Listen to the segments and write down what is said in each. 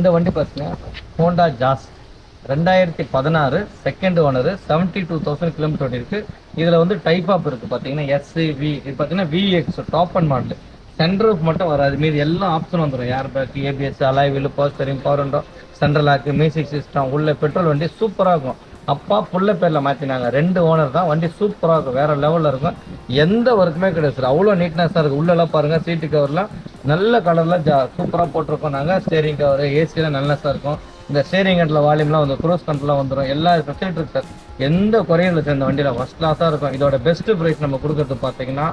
இந்த வண்டி பார்த்தீங்கன்னா Honda Jazz 2016 second owner, 72,000 kilometre ஓடி இருக்கு. இதில் வந்து டைப் ஆப் இருக்குது பார்த்தீங்கன்னா எஸ்வி, இது பார்த்தீங்கன்னா VX top and model. Sunroof மட்டும் வராது, மீது எல்லா ஆப்ஷனும் வந்துடும். Air bag, ABS, alloy wheel, power steering, power window, central lock, music system. உள்ள பெட்ரோல் வண்டி சூப்பராக இருக்கும். அப்பா புள்ள பேரில் மாற்றினாங்க, 2 ஓனர் தான். வண்டி சூப்பராக இருக்கும், வேறு லெவலில் இருக்கும். எந்த ஒர்க்குமே கிடையாது சார், அவ்வளோ நீட்னஸாக இருக்குது. உள்ளெல்லாம் பாருங்கள், சீட்டு கவர்லாம் நல்ல கலரில் சூப்பராக போட்டிருக்கோம் நாங்கள். ஸ்டேரிங் கவர், ஏசியெல்லாம் நல்லஸாக இருக்கும். இந்த ஸ்டேரிங் ஹெட்டில் வால்யூம்லாம் வந்து க்ரூஸ் கண்ட்ரோலாம் வந்துடும். எல்லா ஃபெசிலிட்டி இருக்குது சார், எந்த குறையும் இல்லை சார். இந்த வண்டியில் ஃபஸ்ட் கிளாஸாக இருக்கும். இதோட பெஸ்ட்டு ப்ரைஸ் நம்ம கொடுக்குறது பார்த்தீங்கன்னா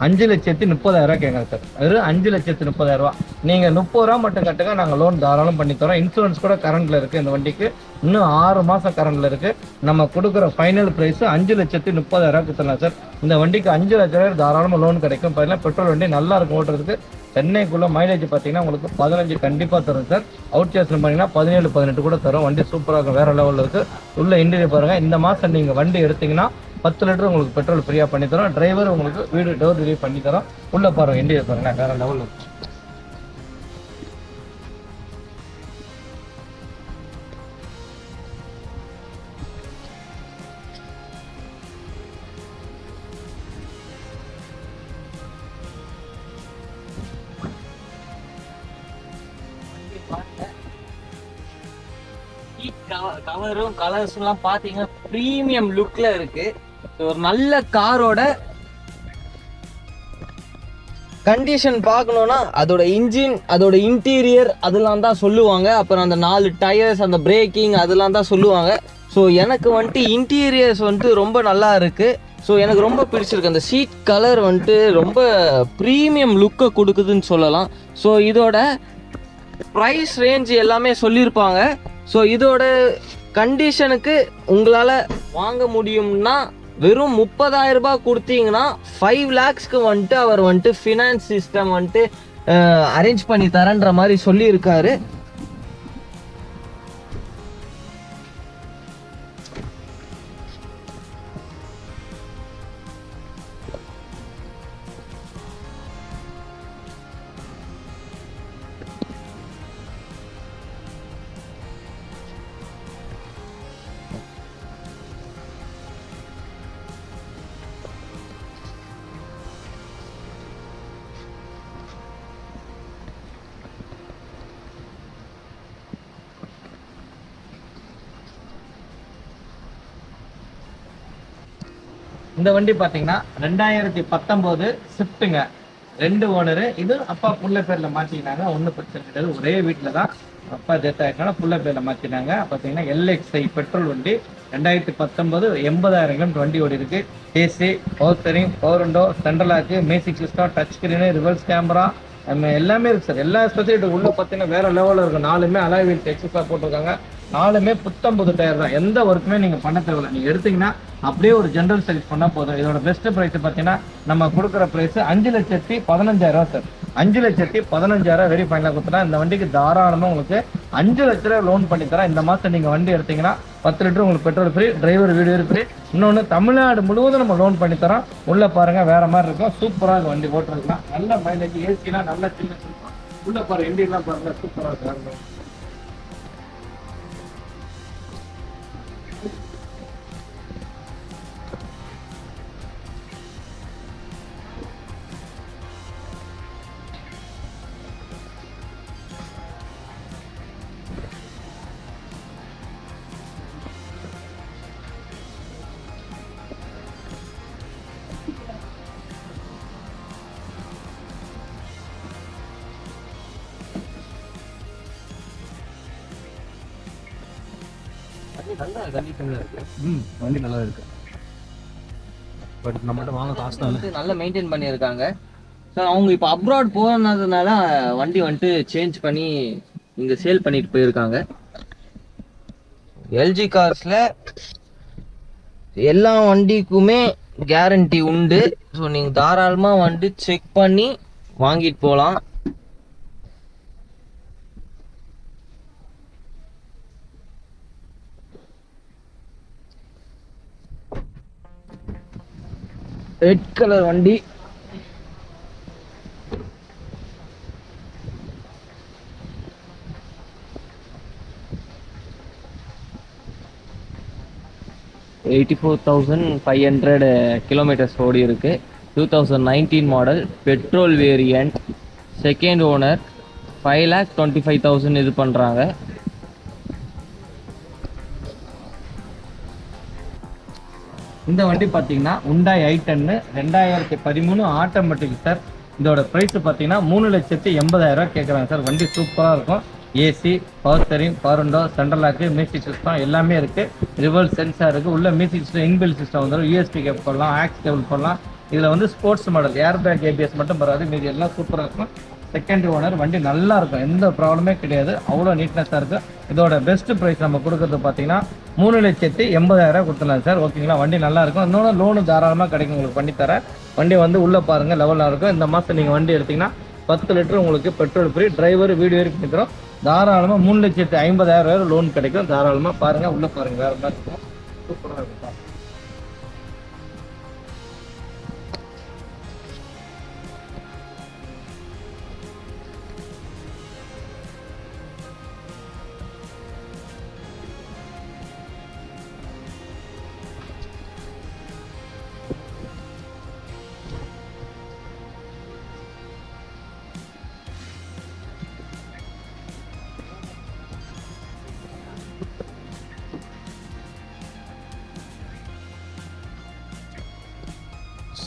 5,30,000 கேட்குறேன் சார். வெறும் 5,30,000. நீங்கள் 30 ரூபா மட்டும் கட்டுங்க, நாங்கள் லோன் தாராளம் பண்ணி தரோம். இன்சூரன்ஸ் கூட கரண்டில் இருக்குது. இந்த வண்டிக்கு இன்னும் 6 மாதம் கரண்டில் இருக்குது. நம்ம கொடுக்குற ஃபைனல் ப்ரைஸு 5,30,000 கொடுத்துடலாம் சார். இந்த வண்டிக்கு 5 லட்சம் தாராளமாக லோன் கிடைக்கும். பார்த்தீங்கன்னா பெட்ரோல் வண்டி நல்லா இருக்கும் ஓட்டுறதுக்கு. சென்னைக்குள்ளே மைலேஜ் பார்த்தீங்கன்னா உங்களுக்கு 15 கண்டிப்பாக தரும் சார். அவுட் சேஸ்ல பார்த்தீங்கன்னா 17, 18 கூட தரும். வண்டி சூப்பராக இருக்கும், வேறு லெவலில் இருக்குது. உள்ள இன்டீரியர் பாருங்கள். இந்த மாதம் நீங்கள் வண்டி எடுத்தீங்கன்னா 10 லிட்டர் உங்களுக்கு பெட்ரோல் ஃப்ரீயாக பண்ணி தரோம். டிரைவர் உங்களுக்கு வீடு டோர் டெலிவரி பண்ணி தரோம். உள்ளே பாருங்கள், இன்டீரியர் பாருங்கள், வேறு லெவலில் இருக்குது. கவரும் கலர்ஸ் எல்லாம் பாத்தீங்கன்னா பிரீமியம் லுக்ல இருக்கு. ஒரு நல்ல காரோட கண்டிஷன் பார்க்கணும்னா அதோட இன்ஜின், அதோட இன்டீரியர் அதெல்லாம் தான் சொல்லுவாங்க. அப்புறம் அந்த 4 டயர்ஸ், அந்த பிரேக்கிங் அதெல்லாம் தான் சொல்லுவாங்க. ஸோ எனக்கு வந்துட்டு இன்டீரியர்ஸ் வந்துட்டு ரொம்ப நல்லா இருக்கு. ஸோ எனக்கு ரொம்ப பிடிச்சிருக்கு. அந்த சீட் கலர் வந்துட்டு ரொம்ப ப்ரீமியம் லுக்கை கொடுக்குதுன்னு சொல்லலாம். ஸோ இதோட ப்ரைஸ் ரேஞ்ச் எல்லாமே சொல்லியிருப்பாங்க. ஸோ இதோட கண்டிஷனுக்கு உங்களால் வாங்க முடியும்னா வெறும் 30,000 ரூபாய் கொடுத்தீங்கன்னா 5 lakhsக்கு வந்துட்டு அவர் வந்துட்டு ஃபினான்ஸ் சிஸ்டம் வந்துட்டு அரேஞ்ச் பண்ணி தரேன்ற மாதிரி சொல்லியிருக்காரு. இந்த வண்டி பார்த்தீங்கன்னா 2019 ஸ்விஃப்ட்டுங்க, 2 ஓனரு. இது அப்பா புள்ள பேரில் மாற்றிக்கினாங்க, ஒன்றும் பிரச்சனை கிடையாது. ஒரே வீட்டில் தான் அப்பா டெத் ஆகிருக்காங்க, புள்ள பேரில் மாற்றினாங்க. பார்த்தீங்கன்னா எல்எக்ஸ்ஐ பெட்ரோல் வண்டி 2019, 80,000 கிலோமீட்டர் வண்டி ஓடி இருக்கு. AC, power steering, power window, central lock, music system, touch screen, reverse camera எல்லாமே இருக்கு சார். எல்லா ஸ்பெசிலிட்டி உள்ள பார்த்தீங்கன்னா வேற லெவலில் இருக்கும். 4மே அலாய் வீல் எக்ஸஸாக போட்டிருக்காங்க. 4மே புத்தம் புது டயர் தான். எந்த ஒர்க்குமே நீங்கள் பண்ண தேவையில்லை. நீங்கள் எடுத்தீங்கன்னா அப்படியே ஒரு ஜென்ரல் சர்வீஸ் பண்ணால் போதும். இதோட பெஸ்ட் ப்ரைஸ் பார்த்தீங்கன்னா நம்ம கொடுக்குற ப்ரைஸ் 5,15,000 சார். 5,15,000 வெரி ஃபைனலாக கொடுத்துட்டா இந்த வண்டிக்கு தாராளமாக உங்களுக்கு 5 லட்ச ரூபா லோன் பண்ணி தரேன். இந்த மாதம் நீங்கள் வண்டி எடுத்தீங்கன்னா 10 லிட்டர் உங்களுக்கு petrol free, driver video free. இன்னொன்று தமிழ்நாடு முழுவதும் நம்ம லோன் பண்ணி தரோம். உள்ளே பாருங்கள், வேறு மாதிரி இருக்கும். சூப்பராக வண்டி ஓட்டுறதுலாம் நல்ல மைலேஜ், ஏசிலாம் நல்ல சின்ன இருக்கும். உள்ளே பாருங்கள், இண்டியெல்லாம் பாருங்கள், சூப்பராக இருக்கும். வண்டி நல்லா இருக்கு. பட் நம்மகிட்ட வாங்க காசு தான் நல்லா மெயின்டைன் பண்ணியிருக்காங்க சார். அவங்க இப்போ அப்ராட் போனதுனால வண்டி வந்துட்டு சேஞ்ச் பண்ணி இங்கே சேல் பண்ணிட்டு போயிருக்காங்க. எல்ஜி கார்ஸில் எல்லா வண்டிக்குமே கேரண்டி உண்டு. ஸோ நீங்கள் தாராளமாக வந்துட்டு செக் பண்ணி வாங்கிட்டு போகலாம். ரெட் கலர் வண்டி. 84,500 கிலோமீட்டர்ஸ் ஓடி இருக்கு. 2019 model, petrol variant, second owner, 5,25,000 இது பண்ணுறாங்க. இந்த வண்டி பார்த்தீங்கன்னா Hyundai i10 2013 ஆட்டோமேட்டிக் சார். இதோட ப்ரைஸ் பார்த்தீங்கன்னா 3,80,000 கேட்குறாங்க சார். வண்டி சூப்பராக இருக்கும். AC, power steering, power window, central lock, music system எல்லாமே இருக்குது. ரிவர்ஸ் சென்சார் இருக்குது. உள்ள மியூசிக் சிஸ்டம், இன்பில் சிஸ்டம் வந்துடும். யூஎஸ்பி கேப் போடலாம், ஆக்ஸ் கேபிள் போடலாம். இதில் வந்து sports model, air bag, ABS மட்டும் வராது, மீதி எல்லாம் சூப்பராக இருக்கும். செகண்ட் ஓனர், வண்டி நல்லா இருக்கும், எந்த ப்ராப்ளமே கிடையாது, அவ்வளோ நீட்னஸாக இருக்குது. இதோட பெஸ்ட் ப்ரைஸ் நம்ம கொடுக்குறது பார்த்தீங்கன்னா 3,80,000 கொடுத்துடலாம் சார். ஓகேங்களா, வண்டி நல்லா இருக்கும். இன்னொன்று லோனு தாராளமாக கிடைக்கும் உங்களுக்கு பண்ணித்தரேன். வண்டி வந்து உள்ளே பாருங்கள் லெவலாக இருக்கும். இந்த மாதம் நீங்கள் வண்டி எடுத்திங்கன்னா 10 லிட்டர் உங்களுக்கு பெட்ரோல் ஃப்ரீ, டிரைவர் வீடியோ வரைக்கும் பண்ணித்தரோம். தாராளமாக 3,50,000 லோன் கிடைக்கும். தாராளமாக பாருங்கள், உள்ளே பாருங்கள், வேறு மாதிரி இருக்கும், சூப்பராக இருக்கும்.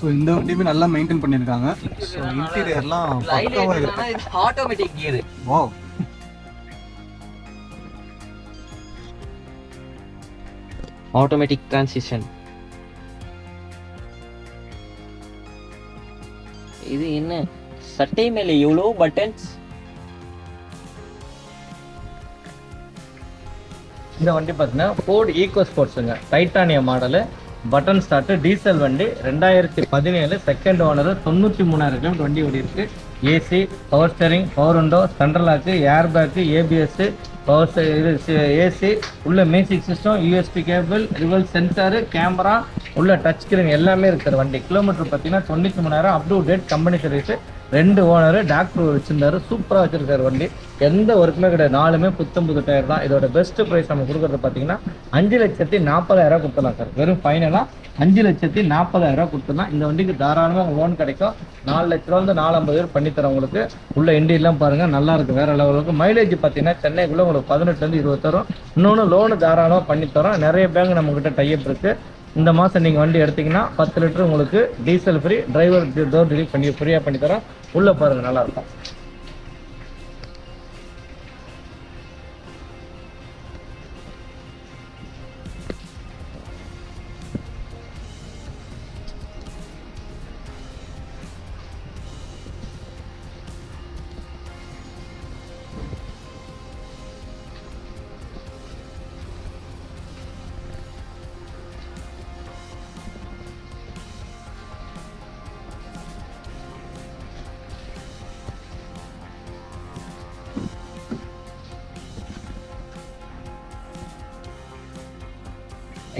ஸோ இந்த வண்டியுமே நல்லா மெயின்டைன் பண்ணியிருக்காங்க. ஸோ இன்டீரியர்லாம் பக்காவாக இருக்கு. Automatic gear. Wow, automatic transition. இது என்ன சட்டை மேல எவ்வளோ பட்டன்ஸ். இந்த வண்டி பார்த்தீங்கன்னா ஃபோர்ட் ஈகோ ஸ்போர்ட்ஸுங்க, titanium model, button start, diesel வண்டி, 2017, செகண்ட் ஓனர், 93,000 கிலோமீட்டர் வண்டி ஓடி இருக்கு. AC, power steering, power window, central lock, airbag, ABS, power இது ஏசி, உள்ள music system, USB cable, reverse sensor, camera, உள்ள டச் ஸ்க்ரீன் எல்லாமே இருக்கிற வண்டி. கிலோமீட்டர் பார்த்தீங்கன்னா 93,000, up to date, company service. 2 owner, doctor வச்சிருந்தாரு, சூப்பராக வச்சிருக்காரு வண்டி, எந்த ஒர்க்குமே கிடையாது, 4மே புது டயர் தான். இதோட பெஸ்ட் ப்ரைஸ் நம்ம கொடுக்குறது பார்த்தீங்கன்னா 5,40,000 கொடுத்துடலாம் சார். வெறும் ஃபைனலாக 5,40,000 கொடுத்துடலாம். இந்த வண்டிக்கு தாராளமாக லோன் கிடைக்கும். 4 லட்ச ரூபா வந்து 450,000 பண்ணித்தரோம் உங்களுக்கு. உள்ள இண்டியெல்லாம் பாருங்கள், நல்லா இருக்குது, வேறு லெவலுக்கு. மைலேஜ் பார்த்தீங்கன்னா சென்னைக்குள்ளே உங்களுக்கு 18 20 தரும். இன்னொன்று லோனு தாராளமாக பண்ணித்தரோம். நிறைய பேங்க் நம்மக்கிட்ட டைப் இருக்குது. இந்த மாதம் நீங்கள் வண்டி எடுத்திங்கன்னா 10 லிட்டர் உங்களுக்கு diesel free, driver door delivery பண்ணி ஃப்ரீயாக பண்ணித்தரோம். உள்ளே பாருங்கள், நல்லாயிருக்கும்.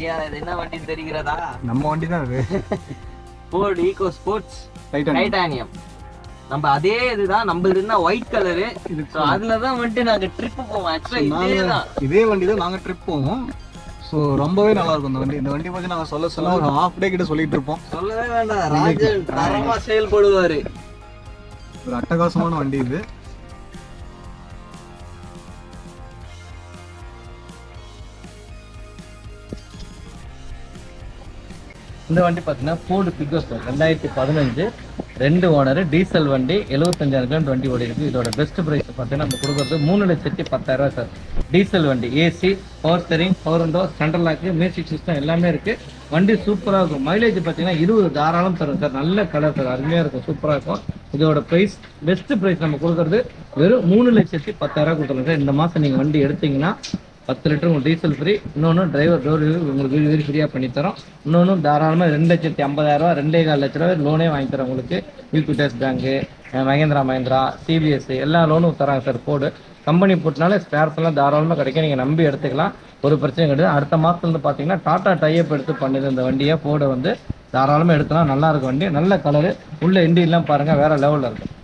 ஐயா, இது என்ன வண்டி தெரிகிறதா? நம்ம வண்டி தான் இது. Ford Eco Sports Titanium. Titanium. நம்ம அதே இதுதான், நம்ம இருந்தா ஒயிட் கலரு. அதுலதான் வந்துட்டு நாங்க ட்ரிப் போவோம். ஆக்சுவலா இதே வண்டி தான் நாங்க ட்ரிப் போவோம். ஸோ ரொம்பவே நல்லா இருக்கும் இந்த வண்டி. இந்த வண்டி பத்தி நாங்க சொல்ல ஒரு ஹாஃப் டே கிட்ட சொல்லிட்டு இருப்போம். சொல்லவே வேண்டாம், ராஜன் தரமா செயல்படுவாரு. ஒரு அட்டகாசமான வண்டி இது. இந்த வண்டி பார்த்தீங்கன்னா ஃபோர்டு பிகோஸ் 2015, 2 ஓனர், டீசல் வண்டி, 75,000 கிலோமீட்டர் வண்டி ஓடி இருக்குது. இதோட பெஸ்ட் ப்ரைஸ் பார்த்தீங்கன்னா நம்ம கொடுக்குறது 3,10,000 சார். டீசல் வண்டி, AC, power steering, power window, central lock, music system எல்லாமே இருக்குது. வண்டி சூப்பராக இருக்கும். மைலேஜ் பார்த்தீங்கன்னா 20 தாராளம் தரும் சார். நல்ல கலர் சார், அருமையாக இருக்கும், சூப்பராக இருக்கும். இதோட ப்ரைஸ், பெஸ்ட் ப்ரைஸ் நம்ம கொடுக்குறது வெறும் 3,10,000 கொடுத்துருங்க சார். இந்த மாதம் நீங்கள் வண்டி எடுத்தீங்கன்னா 10 லிட்டர் உங்களுக்கு டீசல் ஃப்ரீ. இன்னொன்று டிரைவர் டோர் உங்களுக்கு வீடு ஃப்ரீயாக பண்ணித்தரோம். இன்னொன்று தாராளமாக 2,50,000, 2,4 லட்ச ரூபா லோனே வாங்கி தரோம் உங்களுக்கு. ஈக்விட்டஸ் பேங்க்கு, மஹேந்திரா, சிபிஎஸ்சி எல்லா லோனும் தராங்க சார். ஃபோர்டு கம்பெனி போட்டனால ஸ்பேர்ஸ் எல்லாம் தாராளமாக கிடைக்கும், நீங்கள் நம்பி எடுத்துக்கலாம், ஒரு பிரச்சனை கிடையாது. அடுத்த மாதத்துலேருந்து பார்த்தீங்கன்னா டாட்டா டைப் எடுத்து பண்ணுது இந்த வண்டியை. ஃபோர்டை வந்து தாராளமாக எடுத்துலாம், நல்லா இருக்கும் வண்டி, நல்ல கலரு. உள்ள இண்டியெல்லாம் பாருங்கள், வேறு லெவலில் இருக்கும்.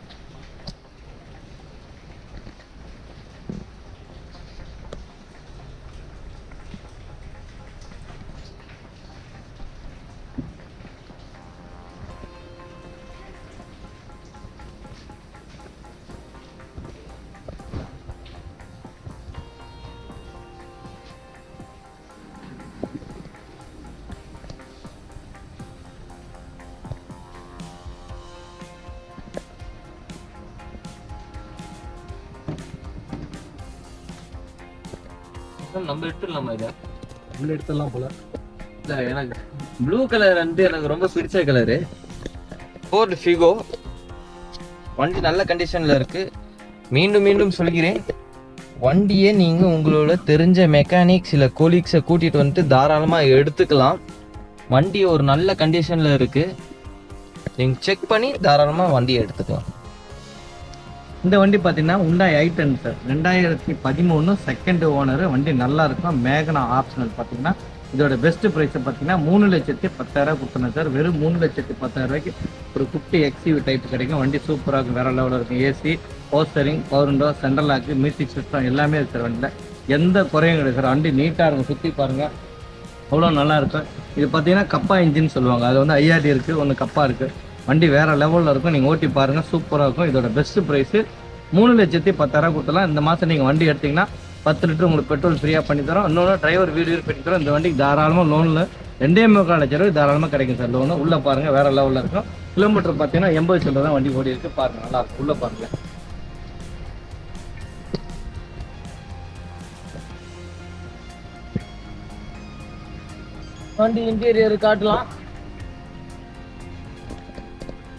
நம்ம எடுத்துடலாமா இதை? உள்ள எடுத்துடலாம் போல. இல்லை, எனக்கு ப்ளூ கலர் வந்து எனக்கு ரொம்ப பிடிச்ச கலரு. ஃபோர்டு ஃபிகோ வண்டி நல்ல கண்டிஷனில் இருக்குது. மீண்டும் மீண்டும் சொல்கிறேன், வண்டியை நீங்கள் உங்களோட தெரிஞ்ச மெக்கானிக்ஸ் இல்லை கோலீக்ஸை கூட்டிகிட்டு வந்துட்டு தாராளமாக எடுத்துக்கலாம். வண்டி ஒரு நல்ல கண்டிஷனில் இருக்குது. நீங்கள் செக் பண்ணி தாராளமாக வண்டியை எடுத்துக்கலாம். இந்த வண்டி பார்த்தீங்கன்னா Hyundai i10 sir, 2013 second owner. வண்டி நல்லா இருக்கும். மேகனா ஆப்ஷனல் பார்த்தீங்கன்னா இதோட பெஸ்ட் ப்ரைஸ் பார்த்தீங்கன்னா 3,10,000 கொடுத்தேன் சார். வெறும் 3,10,000 ஒரு 50 XUV டைப் கிடைக்கும். வண்டி சூப்பராக இருக்கும், வேற லெவலில் இருக்கும். AC, power steering, power window, central lock, music system எல்லாமே இருக்கு சார். வண்டியில் எந்த குறையும் கிடையாது சார். வண்டி நீட்டாக இருக்கும், சுற்றி பாருங்கள் அவ்வளோ நல்லா இருக்கும். இது பார்த்தீங்கன்னா கப்பா இன்ஜின் சொல்லுவாங்க. அது வந்து IRD இருக்குது, ஒன்று கப்பா இருக்குது. வண்டி வேறு லெவலில் இருக்கும். நீங்கள் ஓட்டி பாருங்கள், சூப்பராக இருக்கும். இதோட பெஸ்ட்டு ப்ரைஸு 3,10,000 கொடுத்துலாம். இந்த மாதம் நீங்கள் வண்டி எடுத்திங்கன்னா 10 லிட்டர் உங்களுக்கு பெட்ரோல் ஃப்ரீயாக பண்ணி தரோம். இன்னொன்று டிரைவர் வீடு பண்ணி தரோம். இந்த வண்டிக்கு தாராளமாக லோனில் 2.25 லட்சம் தாராளமாக கிடைக்கும் சார் லோனு. உள்ளே பாருங்கள் வேறு லெவலில் இருக்கும். கிலோமீட்டர் பார்த்தீங்கன்னா 80 சில்லரை தான் வண்டி ஓடி இருக்குது. பாருங்கள் நல்லா இருக்கும். உள்ளே பாருங்கள். வண்டி இன்டீரியர் காட்டலாம்.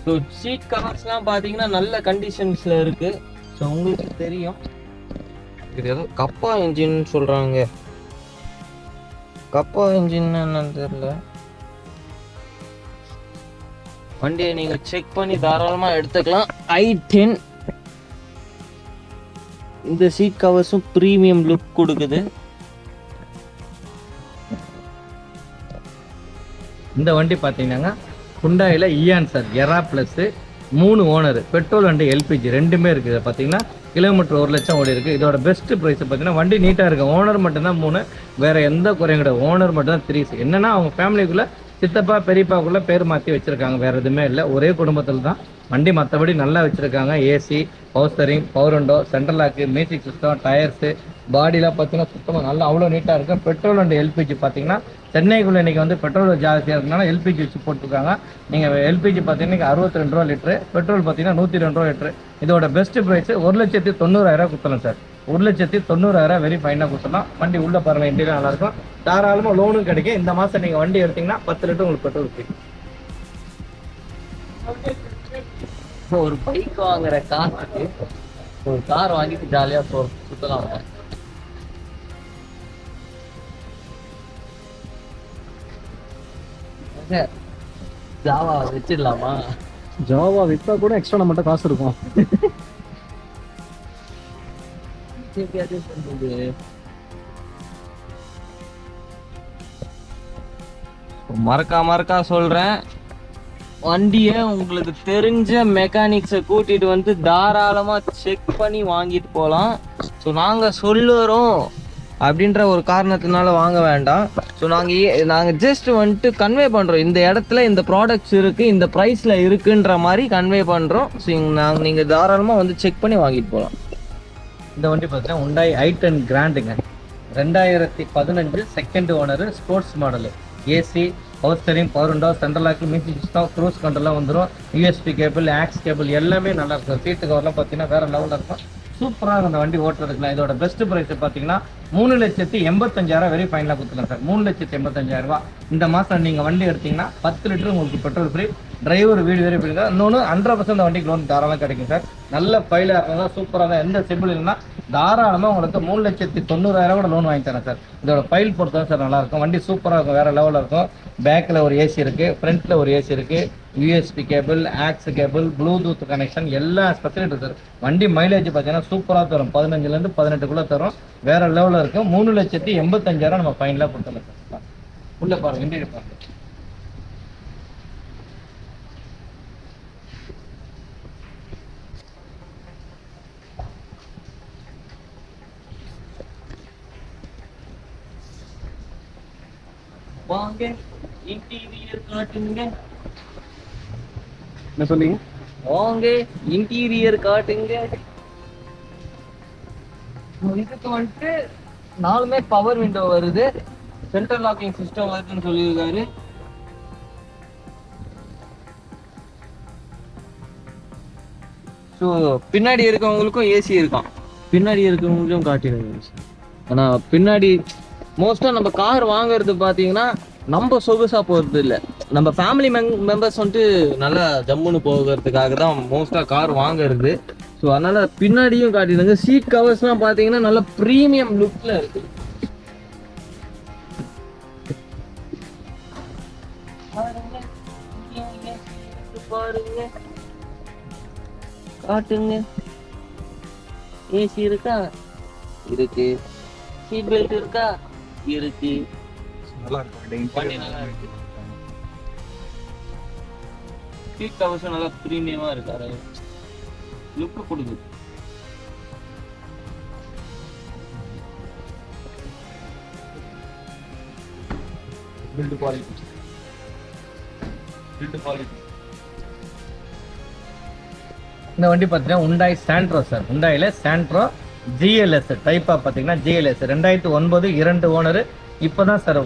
ஸோ சீட் கவர்ஸ்லாம் பார்த்தீங்கன்னா நல்ல கண்டிஷன்ஸில் இருக்குது. ஸோ உங்களுக்கு தெரியும், இது ஏதோ கப்பா இன்ஜின் சொல்கிறாங்க. கப்பா இன்ஜின் என்னன்னு தெரியல. வண்டியை நீங்கள் செக் பண்ணி தாராளமாக எடுத்துக்கலாம். i10 இந்த சீட் கவர்ஸும் ப்ரீமியம் லுக் கொடுக்குது. இந்த வண்டி பார்த்தீங்கன்னா Hyundaiல Eon sir, Era plus 3 owner, petrol and LPG ரெண்டுமே இருக்குது. பார்த்தீங்கன்னா கிலோமீட்டர் 1 லட்சம் ஓடி இருக்குது. இதோட பெஸ்ட் ப்ரைஸ் பார்த்தீங்கன்னா வண்டி நீட்டாக இருக்குது. ஓனர் மட்டும்தான் 3, வேறு எந்த குறையும் கிடையாது. ஓனர் மட்டும்தான் 3. என்னன்னா அவங்க ஃபேமிலிக்குள்ளே சித்தப்பா பெரியப்பாக்குள்ளே பேர் மாற்றி வச்சுருக்காங்க, வேறு எதுவுமே இல்லை. ஒரே குடும்பத்தில் தான் வண்டி. மற்றபடி நல்லா வச்சுருக்காங்க. AC, power steering, power window, central lock, music system, tyres, பாடிலாம் பார்த்தீங்கன்னா சுத்தமாக நல்லா அவ்வளோ நீட்டாக இருக்கும். பெட்ரோல் அண்ட் LPG பார்த்தீங்கன்னா சென்னைக்குள்ளே இன்றைக்கி வந்து பெட்ரோல் ஜாஸ்தியாக இருக்கனால LPG வச்சு போட்டுருக்காங்க. நீங்கள் LPG பார்த்தீங்கன்னா 62 ரூபா லிட்ரு, பெட்ரோல் பார்த்தீங்கன்னா 102 ரூபா லிட்ரு. இதோட பெஸ்ட் ப்ரைஸ் 1,90,000 கொடுத்தலாம் சார். 1,90,000 வெரி ஃபைனாக கொடுத்தலாம். வண்டி உள்ளே பாருங்கள், இன்டீரியர் நல்லாயிருக்கும். தாராளமாக லோனும் கிடைக்கும். இந்த மாதம் நீங்கள் வண்டி எடுத்தீங்கன்னா 10 லிட்டர் உங்களுக்கு பெட்ரோல் ஃப்ரீ. ஒரு பைக் வாங்குற காசுக்கு ஒரு கார் வாங்கிட்டு ஜாலியாக சுற்றலாம். ஜாவா வச்சிடலாமா? ஜாவா விற்றா கூட எக்ஸ்ட்ரா நம்மகிட்ட காசு இருக்கும். மறக்கா சொல்றேன், வண்டியை உங்களுக்கு தெரிஞ்ச மெக்கானிக்ஸை கூட்டிட்டு வந்து தாராளமா செக் பண்ணி வாங்கிட்டு போகலாம். ஸோ நாங்கள் சொல்லுறோம் அப்படின்ற ஒரு காரணத்தினால வாங்க வேண்டாம். ஸோ நாங்கள் ஜஸ்ட் வந்துட்டு கன்வே பண்ணுறோம், இந்த இடத்துல இந்த ப்ராடக்ட்ஸ் இருக்குது, இந்த ப்ரைஸில் இருக்குன்ற மாதிரி கன்வே பண்ணுறோம். ஸோ நீங்கள் தாராளமாக வந்து செக் பண்ணி வாங்கிட்டு போகலாம். இந்த வண்டி பார்த்தீங்கன்னா Hyundai i10 கிராண்டுங்க, 2015 second owner, sports model. AC, power steering, power window, central lock, music system, cruise கண்ட்ரோல்லாம் வந்துடும். USB கேபிள், ஆக்ஸ் கேபிள் எல்லாமே நல்லா இருக்கும். சீட்டு கவர்லாம் பார்த்தீங்கன்னா வேறு லெவலில் இருக்கும். சூப்பராக இருக்கும் அந்த வண்டி ஓட்டுறதுக்குலாம். இதோட பெஸ்ட் ப்ரைஸ் பார்த்தீங்கன்னா 3,85,000 வெரி ஃபைனலாக கொடுத்துக்கலாம் சார். 3,85,000 இந்த மாதம் நீங்கள் வண்டி எடுத்தீங்கன்னா 10 லிட்டர் உங்களுக்கு பெட்ரோல் ஃப்ரீ. டிரைவர் வீடு வெரி ஃப்ரீ தான். இன்னொன்று 100% வண்டிக்கு லோன் தாராளமாக கிடைக்கும் சார். நல்ல ஃபைலாக இருந்தால் சூப்பராக தான். எந்த சிம்பிள் இல்லைன்னா தாராளமாக உங்களுக்கு 3,90,000 கூட லோன் வாங்கி தரேன் சார். இதோட ஃபைல் பொறுத்து தான் சார் நல்லாயிருக்கும். வண்டி சூப்பராக இருக்கும், வேறு லெவலில் இருக்கும். பேக்கில் ஒரு ஏசி இருக்குது, ஃப்ரண்ட்டில் ஒரு ஏசி இருக்குது, USB cable, aux cable, Bluetooth connection எல்லா ஸ்பெசிலிட்டி சார். வண்டி மைலேஜ் பார்த்தீங்கன்னா சூப்பராக தரும், 15லேருந்து 18 தரும். வேறு லெவலில் இருக்கும். 3,85,000 நம்ம ஃபைனலாக கொடுத்துடலாம் சார். உள்ளே பாருங்கள், இன்டீரியர் பாருங்கள். வாங்க இன்டீரியர் காட்டுங்க. என்ன சொன்னீங்க? வாங்க இன்டீரியர் காட்டுங்க. இதுக்கு வந்துட்டு 4மே பவர் விண்டோ வருது, சென்ட்ரல் லாக்கிங் சிஸ்டம் வருதுன்னு சொல்லியிருக்காரு. ஸோ பின்னாடி இருக்கவங்களுக்கும் ஏசி இருக்கான், பின்னாடி இருக்கவங்களுக்கும் காட்டிடுங்க. ஆனால் பின்னாடி மோஸ்ட்டாக நம்ம கார் வாங்குறது பார்த்தீங்கன்னா நம்ம சொகுசாக போகிறது இல்லை, நம்ம ஃபேமிலி மெம்பர்ஸ் வந்துட்டு நல்லா ஜம்முன்னு போகிறதுக்காக தான் மோஸ்ட்டாக கார் வாங்குறது. ஸோ அதனால் பின்னாடியும் காட்டிடுங்க. சீட் கவர்ஸ்லாம் பார்த்தீங்கன்னா நல்லா ப்ரீமியம் லுக்கில் இருக்குது. பாருங்க, காட்டுங்க. ஏசி இருக்கா? இருக்கு. சீட் பெல்ட் இருக்கா? இருக்கு. நல்லா இருக்கும் வண்டி நல்லா இருக்கு. சீட் கவர்ஸ் நல்லா பிரீமியமா இருக்கு, லுக் கொடுக்குது. Build quality. இந்த வண்டி பார்த்தீங்கன்னா Hyundai Santro சார். Hyundaiல Santro GLS டைப்பாக பார்த்தீங்கன்னா GLS 2009 2 ஓனர். இப்போ தான் சார்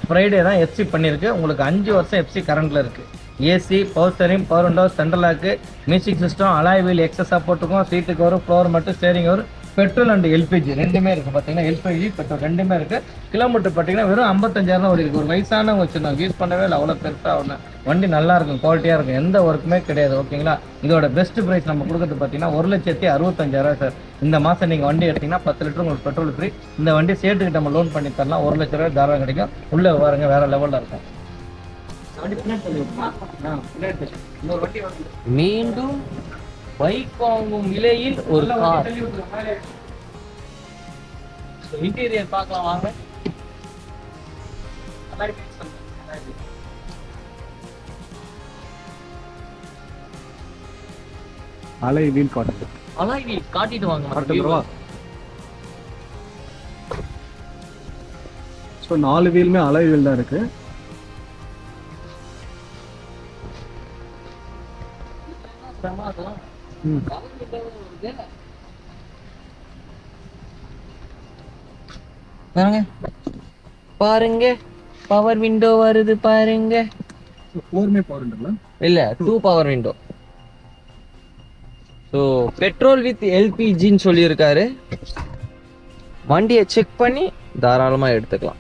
ஃப்ரைடே தான் எஃப்சி பண்ணியிருக்கு. உங்களுக்கு 5 வருஷம் எஃப்சி கரண்டில் இருக்குது. AC, power steering, power window, central lock, music system, alloy wheel எக்ஸஸாக போட்டுக்கும். சீட்டுக்கு வரும், ஃப்ளோர் மட்டும் ஸ்டேரிங் வரும். பெட்ரோல் அண்ட் எல்பிஜி ரெண்டுமே இருக்குது. பார்த்தீங்கன்னா எல்பிஜி பெட்ரோல் ரெண்டுமே இருக்குது. கிலோமீட்டர் பார்த்தீங்கன்னா வெறும் 55,000 ஓடி இருக்குது. ஒரு வயசானவங்க வச்சுருந்தாங்க, யூஸ் பண்ணவே இல்லை, அவ்வளோ பெருசாக ஒன்று. வண்டி நல்லா இருக்கும், குவாலிட்டியாக இருக்கும், எந்த ஒர்க்குமே கிடையாது. ஓகேங்களா? இதோட பெஸ்ட் ப்ரைஸ் நம்ம கொடுக்குறது பார்த்தீங்கன்னா 1,65,000 சார். இந்த மாதம் நீங்கள் வண்டி எடுத்தீங்கன்னா 10 லிட்டர் உங்களுக்கு பெட்ரோல் ஃப்ரீ. இந்த வண்டி சேர்த்துக்கிட்ட நம்ம லோன் பண்ணி தரலாம். 1 லட்ச ரூபாய் தாராளம் கிடைக்கும். உள்ளே வாருங்க, வேறு லெவலில் இருக்கும். மீண்டும் பைக் வாங்கும் விலையில் ஒரு கார். இன்டீரியர் பார்க்கலாம் வாங்க. அலை வீல் காட்டு. அலாய் வீல் காட்டிட்டு வாங்க. ஸோ 4 வீலுமே அலை வீல் தான் இருக்கு. பாருங்க, பவர் விண்டோ வருது பாருங்க. 4மே பவர் விண்டோல இல்ல 2 power window. So petrol with எல்பிஜின்னு சொல்லியிருக்காரு. வண்டியை செக் பண்ணி தாராளமாக எடுத்துக்கலாம்.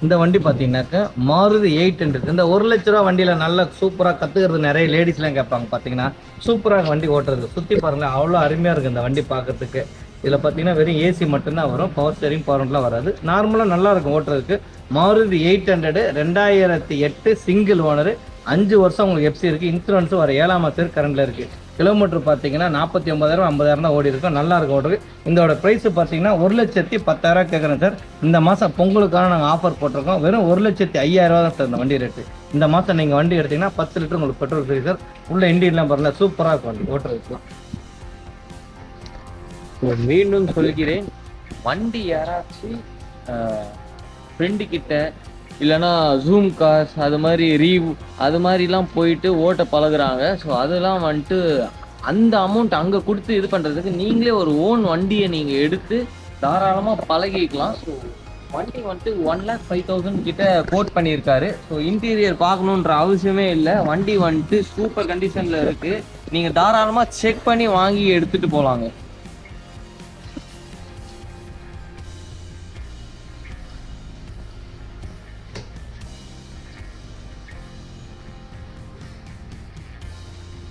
இந்த வண்டி பார்த்தீங்கன்னாக்கா மாருதி 800. இந்த 1 லட்ச ரூபா வண்டியில் நல்லா சூப்பராக கற்றுக்கிறது நிறைய லேடிஸ்லாம் கேட்பாங்க. பார்த்தீங்கன்னா சூப்பராக வண்டி ஓட்டுறது, சுற்றி பாருங்களேன், அவ்வளோ அருமையாக இருக்குது இந்த வண்டி பார்க்கறதுக்கு. இதில் பார்த்தீங்கன்னா வெறும் ஏசி மட்டும்தான் வரும், பவர் ஸ்டேரிங் பவர் விண்டோலாம் வராது. நார்மலாக நல்லா இருக்கும் ஓட்டுறதுக்கு. மாருதி 800 2008 சிங்கிள் ஓனர், 5 வருஷம் உங்களுக்கு எஃப்சி இருக்குது. இன்சூரன்ஸும் வர 7ஆம் மாதம் கரண்டில் இருக்குது. கிலோமீட்டர் பார்த்தீங்கன்னா 49,000 50,000 தான் ஓடி இருக்கும். நல்லா இருக்கும் ஓட்டுறது. இதோட ப்ரைஸ் பார்த்தீங்கன்னா 1,10,000 கேட்குறேன் சார். இந்த மாதம் பொங்கலுக்கான நாங்கள் ஆஃபர் போட்டிருக்கோம். வெறும் 1,05,000 தான் சார் இந்த வண்டி ரேட்டு. இந்த மாதம் நீங்கள் வண்டி எடுத்தீங்கன்னா 10 லிட்டர் உங்களுக்கு பெட்ரோல் ஃப்ரீ சார். உள்ள இண்டியன்லாம் பாருங்கள், சூப்பராக இருக்கும் வண்டி ஓட்டுறதுக்குலாம். மீண்டும் சொல்கிறேன், வண்டி யாராச்சும் ஃப்ரெண்டு கிட்ட இல்லைன்னா ஜூம் கார்ஸ் அது மாதிரி அது மாதிரிலாம் போயிட்டு ஓட்ட பழகுறாங்க. ஸோ அதெல்லாம் வந்துட்டு அந்த அமௌண்ட் அங்கே கொடுத்து இது பண்ணுறதுக்கு நீங்களே ஒரு ஓன் வண்டியை நீங்கள் எடுத்து தாராளமாக பழகிக்கலாம். ஸோ வண்டி வந்துட்டு 1,05,000 கிட்ட கோட் பண்ணியிருக்காரு. ஸோ இன்டீரியர் பார்க்கணுன்ற அவசியமே இல்லை. வண்டி வந்துட்டு சூப்பர் கண்டிஷனில் இருக்குது. நீங்கள் தாராளமாக செக் பண்ணி வாங்கி எடுத்துகிட்டு போகலாங்க.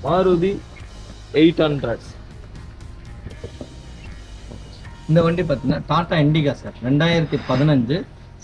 மாருதி 800. இந்த வண்டி பார்த்தீங்கன்னா Tata Indica sir. 2015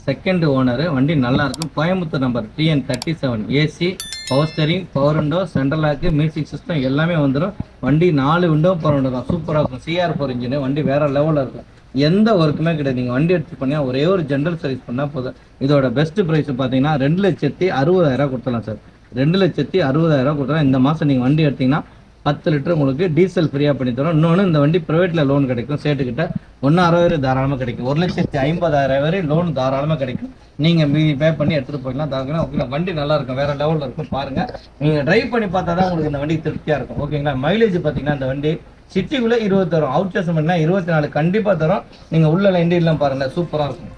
second owner. வண்டி நல்லா இருக்கும். Coimbatore number TN 37. AC, power steering, power window, central lock, music system எல்லாமே வந்துடும். வண்டி 4 விண்டோ பவர் விண்டோ தான். சூப்பராக இருக்கும். CR4 engine. வண்டி வேறு லெவலில் இருக்கும். எந்த ஒர்க்குமே கிடையாது. நீங்கள் வண்டி எடுத்து பண்ணால் ஒரே ஒரு ஜென்ரல் சர்வீஸ் பண்ணால் போதும். இதோட பெஸ்ட் ப்ரைஸ் பார்த்தீங்கன்னா 2,60,000 கொடுத்துடலாம் சார். 2,60,000 கொடுத்துடலாம். இந்த மாதம் நீங்கள் வண்டி எடுத்தீங்கன்னா 10 லிட்டர் உங்களுக்கு டீசல் ஃப்ரீயாக பண்ணி தரோம். இன்னொன்று, இந்த வண்டி ப்ரைவேட்டில் லோன் கிடைக்கும். சேட்டுக்கிட்ட 1,60,000 தாராளமாக கிடைக்கும். 1,50,000 வரை லோன் தாராளமாக கிடைக்கும். நீங்கள் மீதி பே பண்ணி எடுத்துகிட்டு போய்க்கலாம். தாராளமாக ஓகேங்களா? வண்டி நல்லா இருக்கும், வேறு லெவலில் இருக்கும். பாருங்கள், நீங்கள் ட்ரைவ் பண்ணி பார்த்தா தான் உங்களுக்கு இந்த வண்டி திருப்தியாக இருக்கும். ஓகேங்களா? மைலேஜ் பார்த்தீங்கன்னா இந்த வண்டி சிட்டிக்குள்ளே 20 தரும். அவுட் சைஸ் பண்ணால் 24 கண்டிப்பாக தரும். நீங்கள் உள்ள இண்டியெல்லாம் பாருங்கள், சூப்பராக இருக்கும்.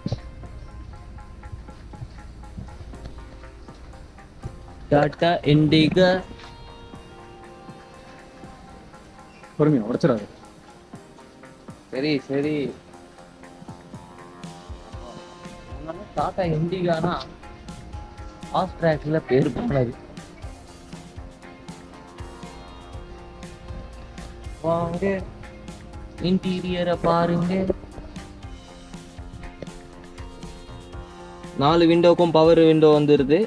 டாடா இண்டிகா. பொறுமையா உடச்சிடாது. சரி சரி, டாடா இண்டிகானா ஃபாஸ்ட் ட்ராக்ல பேர் போனது. வாங்க இன்டீரியரை பாருங்க. 4 விண்டோக்கும் பவர் விண்டோ வந்துருது.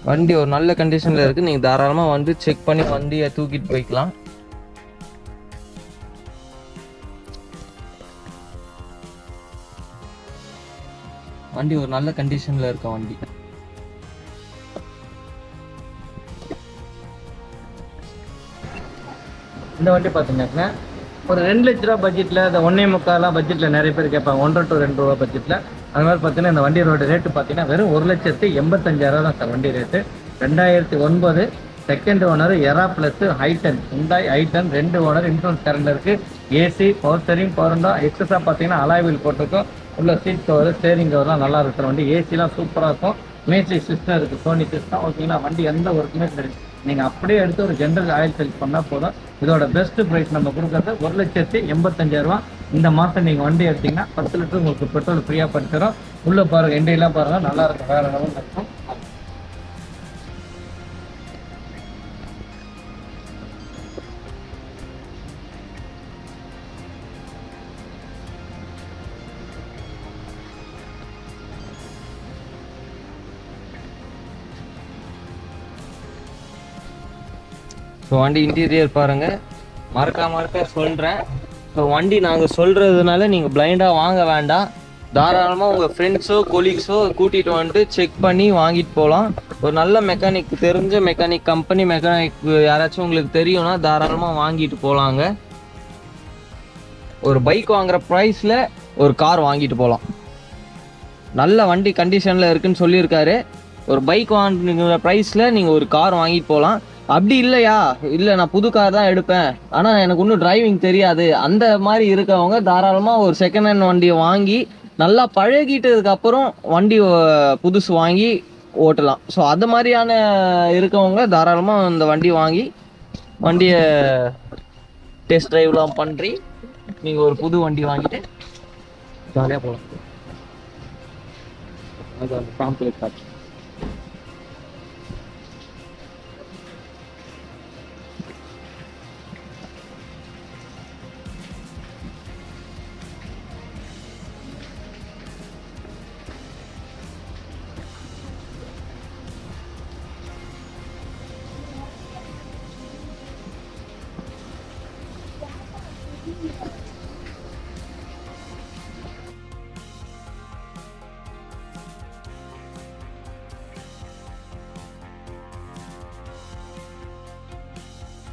வண்டி ஒரு நல்ல கண்டிஷன்ல இருக்கு. நீங்க தாராளமா வந்து செக் பண்ணி வண்டியை தூக்கிட்டு போய்க்கலாம். வண்டி ஒரு நல்ல கண்டிஷன்ல இருக்க வண்டி. இந்த வண்டி பார்த்தீங்கன்னா ஒரு 2 லட்ச ரூபா பட்ஜெட்டில், இந்த 1.25 பட்ஜெட்டில் நிறைய பேர் கேட்பாங்க, 1.5 to 2 ரூபா பட்ஜெட்டில். அது மாதிரி பார்த்தீங்கன்னா இந்த வண்டியோட ரேட்டு பார்த்தீங்கன்னா வெறும் 1,85,000 தான் சார் வண்டி rate. 2009 second owner, Era plus ஹைட்டன், Hyundai i ten, 2 owner, insurance current இருக்குது, AC, power steering, power window, எக்ஸஸாக பார்த்தீங்கன்னா அலாய் வீல் போட்டிருக்கோம். உள்ள சீட் கவர், ஸ்டேரிங் கவர்லாம் நல்லா இருக்கிற வண்டி. ஏசிலாம் சூப்பராக இருக்கும். மியூசிக் சிஸ்டம் இருக்குது, சோனி சிஸ்டம். ஓகேங்களா, வண்டி எந்த ஒர்க்குமே கிடையாது. நீங்கள் அப்படியே எடுத்து ஒரு ஜென்ரல் ஆயில் சேல்ஸ் பண்ணால் போதும். இதோட பெஸ்ட் ப்ரைஸ் நம்ம கொடுக்குறது 1,85,000. இந்த மாதம் நீங்கள் வண்டி எடுத்தீங்கன்னா 10 லிட்டர் உங்களுக்கு பெட்ரோல் ஃப்ரீயாக படிச்சிடும். உள்ளே பாருங்கள், எண்டையெல்லாம் பாருங்கள், நல்லா இருக்கும், வேறு லெவலில் இருக்கும். ஸோ வண்டி இன்டீரியர் பாருங்க, மறக்க சொல்கிறேன். ஸோ வண்டி நாங்கள் சொல்கிறதுனால நீங்கள் பிளைண்டாக வாங்க வேண்டாம். தாராளமாக உங்கள் ஃப்ரெண்ட்ஸோ கொலீக்ஸோ கூட்டிகிட்டு வந்துட்டு செக் பண்ணி வாங்கிட்டு போகலாம். ஒரு நல்ல மெக்கானிக், தெரிஞ்ச மெக்கானிக், கம்பெனி மெக்கானிக் யாராச்சும் உங்களுக்கு தெரியும்னா தாராளமாக வாங்கிட்டு போகலாங்க. ஒரு பைக் வாங்குற ப்ரைஸில் ஒரு கார் வாங்கிட்டு போகலாம். நல்ல வண்டி கண்டிஷனில் இருக்குன்னு சொல்லியிருக்காரு. ஒரு பைக் வாங்குற ப்ரைஸில் நீங்கள் ஒரு கார் வாங்கிட்டு போகலாம். அப்படி இல்லையா, இல்லை நான் புது கார் தான் எடுப்பேன், ஆனால் எனக்கு இன்னும் டிரைவிங் தெரியாது, அந்த மாதிரி இருக்கவங்க தாராளமாக ஒரு செகண்ட் ஹேண்ட் வண்டியை வாங்கி நல்லா பழகிட்டதுக்கப்புறம் வண்டி புதுசு வாங்கி ஓட்டலாம். ஸோ அது மாதிரியான இருக்கவங்க தாராளமாக இந்த வண்டி வாங்கி வண்டியை டெஸ்ட் ட்ரைவ்லாம் பண்ணி நீங்கள் ஒரு புது வண்டி வாங்கிட்டு ஜாலியாக போகலாம். அது அந்த காம்ப்ளீட் காட்சி.